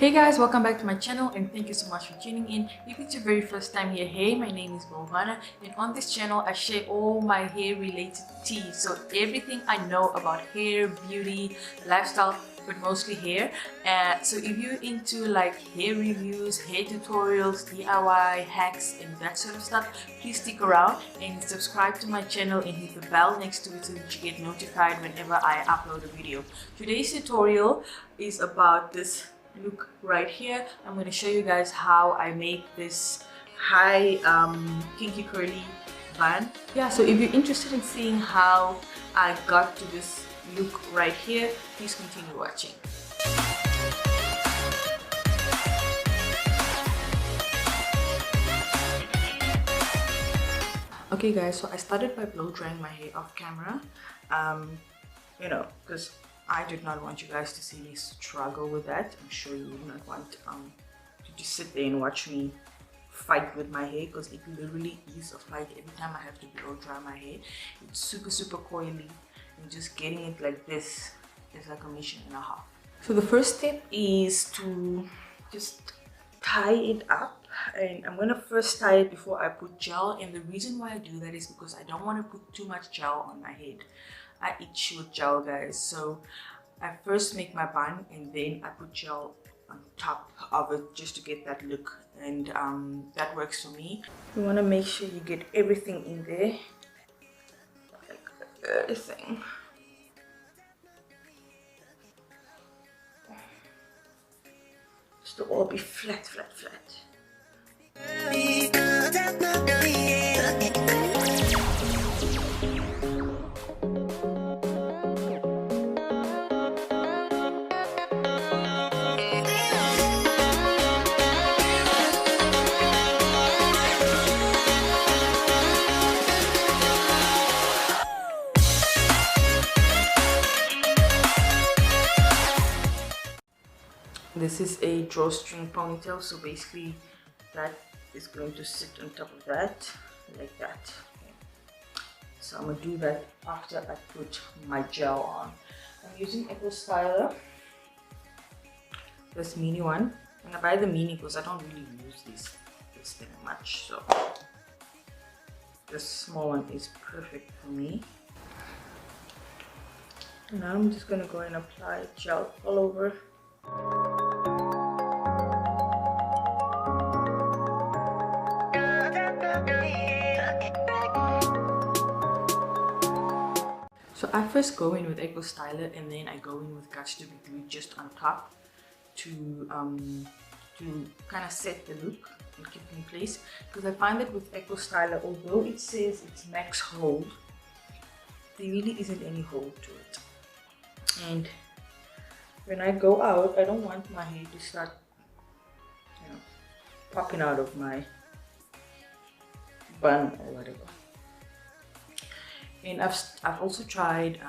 Hey guys, welcome back to my channel and thank you so much for tuning in. If it's your very first time here, hey, my name is Mwah, and on this channel I share all my hair related tea. So everything I know about hair, beauty, lifestyle, but mostly hair. So if you're into like hair reviews, hair tutorials, DIY, hacks and that sort of stuff, please stick around and subscribe to my channel and hit the bell next to it so that you get notified whenever I upload a video. Today's tutorial is about this look right here. I'm going to show you guys how I make this high kinky curly bun. Yeah, so if you're interested in seeing how I got to this look right here, please continue watching. Okay guys, so I started by blow drying my hair off camera, you know, because I did not want you guys to see me struggle with that. I'm sure you would not want to just sit there and watch me fight with my hair, because it literally is a fight every time I have to blow dry my hair. It's super coily, and just getting it like this is like a mission and a half. So the first step is to just tie it up, and I'm gonna first tie it before I put gel. And the reason why I do that is because I don't want to put too much gel on my head. I itch with gel, guys, so I first make my bun and then I put gel on top of it just to get that look, and that works for me. You want to make sure you get everything in there, like everything. Just to all be flat. This is a drawstring ponytail, so basically that is going to sit on top of that, like that. Okay. So I'm gonna do that after I put my gel on. I'm using Echo Styler, this mini one, and I buy the mini because I don't really use this thing much, so this small one is perfect for me. Now I'm just gonna go and apply gel all over. So I first go in with Echo Styler and then I go in with Guts to be Glued just on top to kind of set the look and keep it in place, because I find that with Echo Styler, although it says it's max hold, there really isn't any hold to it. And when I go out, I don't want my hair to start, you know, popping out of my bun or whatever. And I've also tried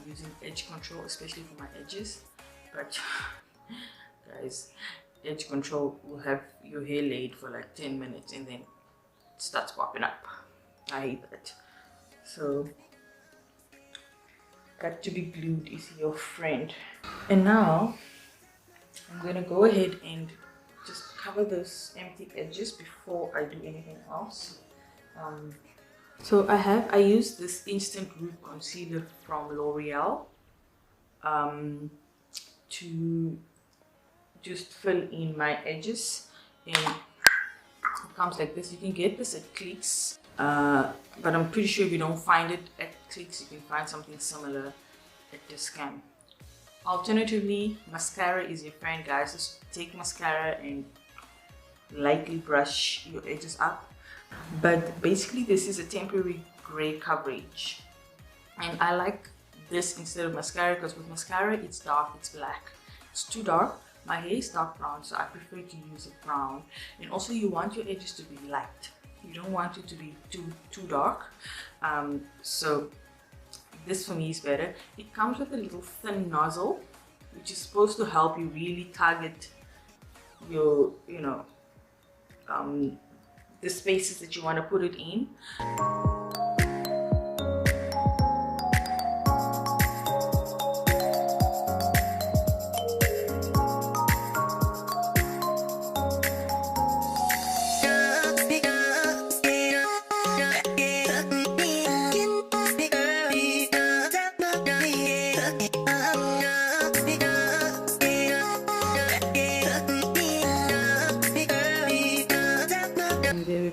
using edge control, especially for my edges, but guys, edge control will have your hair laid for like 10 minutes and then it starts popping up. I hate that. So Got to Be Glued is your friend. And now I'm gonna go ahead and just cover those empty edges before I do anything else. So I use this Instant Root Concealer from L'Oreal to just fill in my edges, and it comes like this. You can get this at Clicks, but I'm pretty sure if you don't find it at Clicks, you can find something similar at Discount. Alternatively, mascara is your friend, guys. Just take mascara and lightly brush your edges up. But basically this is a temporary gray coverage, and I like this instead of mascara because with mascara it's dark, it's black, it's too dark. My hair is dark brown, so I prefer to use a brown. And also you want your edges to be light, you don't want it to be too dark. So this for me is better. It comes with a little thin nozzle which is supposed to help you really target your, you know, the spaces that you want to put it in.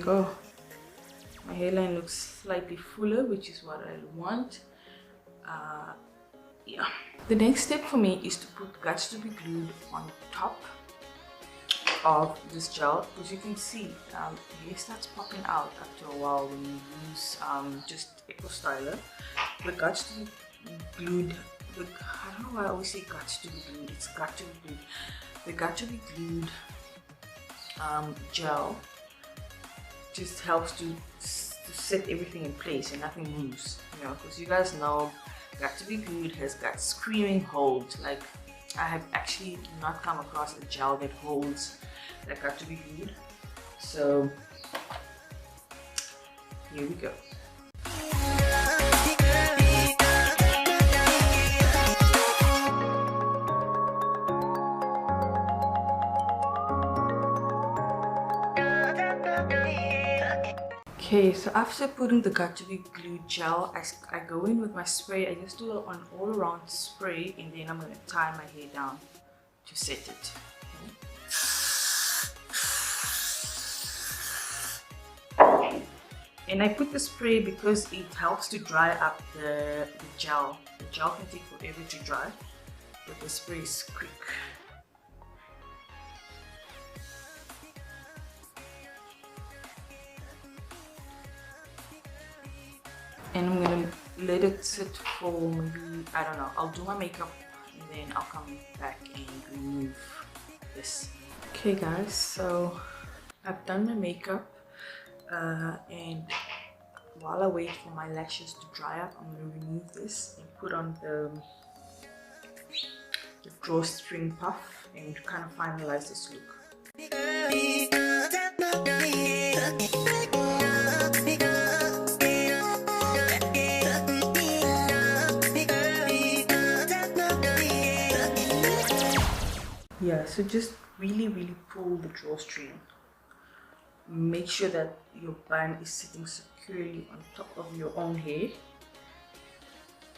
go. My hairline looks slightly fuller, which is what I want. Yeah. The next step for me is to put Guts to be Glued on top of this gel, because you can see hair starts popping out after a while when you use just Eco Styler. The Guts to be Glued, I don't know why I always say Guts to be Glued, it's Got to be Glued. The Got to be Glued gel just helps to set everything in place and nothing moves, you know, because you guys know Got to be Glued has got screaming hold. Like, I have actually not come across a gel that holds that Got to be Glued. So here we go. Okay, so after putting the Got to be Glued gel, I go in with my spray. I just do an all around spray, and then I'm going to tie my hair down to set it. Okay. And I put the spray because it helps to dry up the gel. The gel can take forever to dry, but the spray is quick. And I'm gonna let it sit for maybe, I don't know, I'll do my makeup and then I'll come back and remove this. Okay guys, so I've done my makeup and while I wait for my lashes to dry up, I'm gonna remove this and put on the drawstring puff and kind of finalize this look. Yeah, so just really pull the drawstring. Make sure that your bun is sitting securely on top of your own hair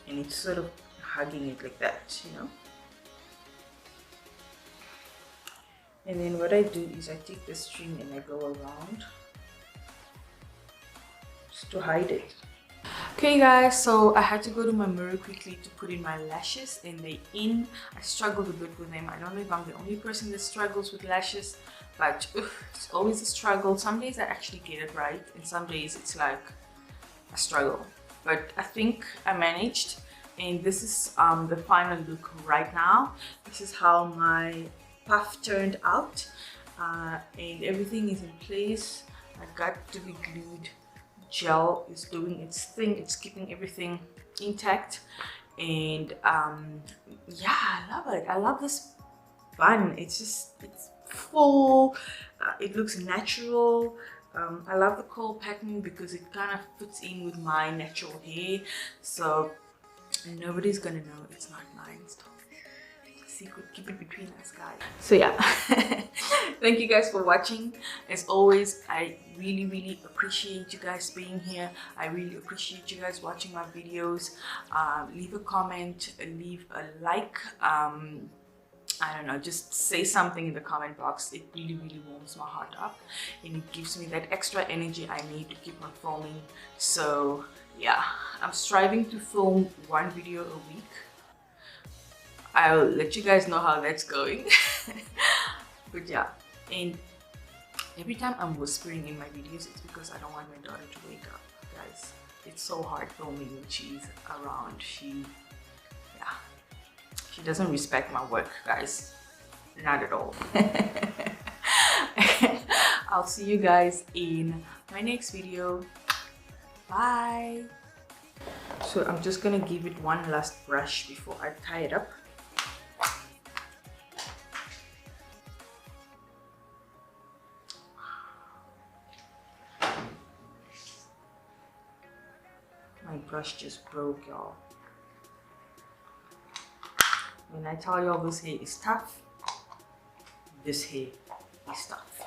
and it's sort of hugging it like that, you know. And then what I do is I take the string and I go around just to hide it. Okay guys, so I had to go to my mirror quickly to put in my lashes and they're in. I struggled a bit with them. I don't know if I'm the only person that struggles with lashes, but it's always a struggle. Some days I actually get it right and some days it's like a struggle. But I think I managed, and this is the final look right now. This is how my puff turned out and everything is in place. I Got to be Glued gel is doing its thing. It's keeping everything intact, and yeah, I love it. I love this bun. It's full. It looks natural. I love the curl pattern because it kind of fits in with my natural hair, so nobody's gonna know it's not mine. So secret, keep it between us, guys. So yeah, thank you guys for watching. As always, I really appreciate you guys being here. I really appreciate you guys watching my videos. Leave a comment, leave a like, I don't know, just say something in the comment box. It really warms my heart up and it gives me that extra energy I need to keep on filming. So yeah, I'm striving to film one video a week. I'll let you guys know how that's going. But yeah, and every time I'm whispering in my videos, it's because I don't want my daughter to wake up, guys. It's so hard filming when she's around. She doesn't respect my work, guys. Not at all. I'll see you guys in my next video. Bye. So I'm just gonna give it one last brush before I tie it up. My brush just broke, y'all. When I tell y'all this hair is tough, this hair is tough.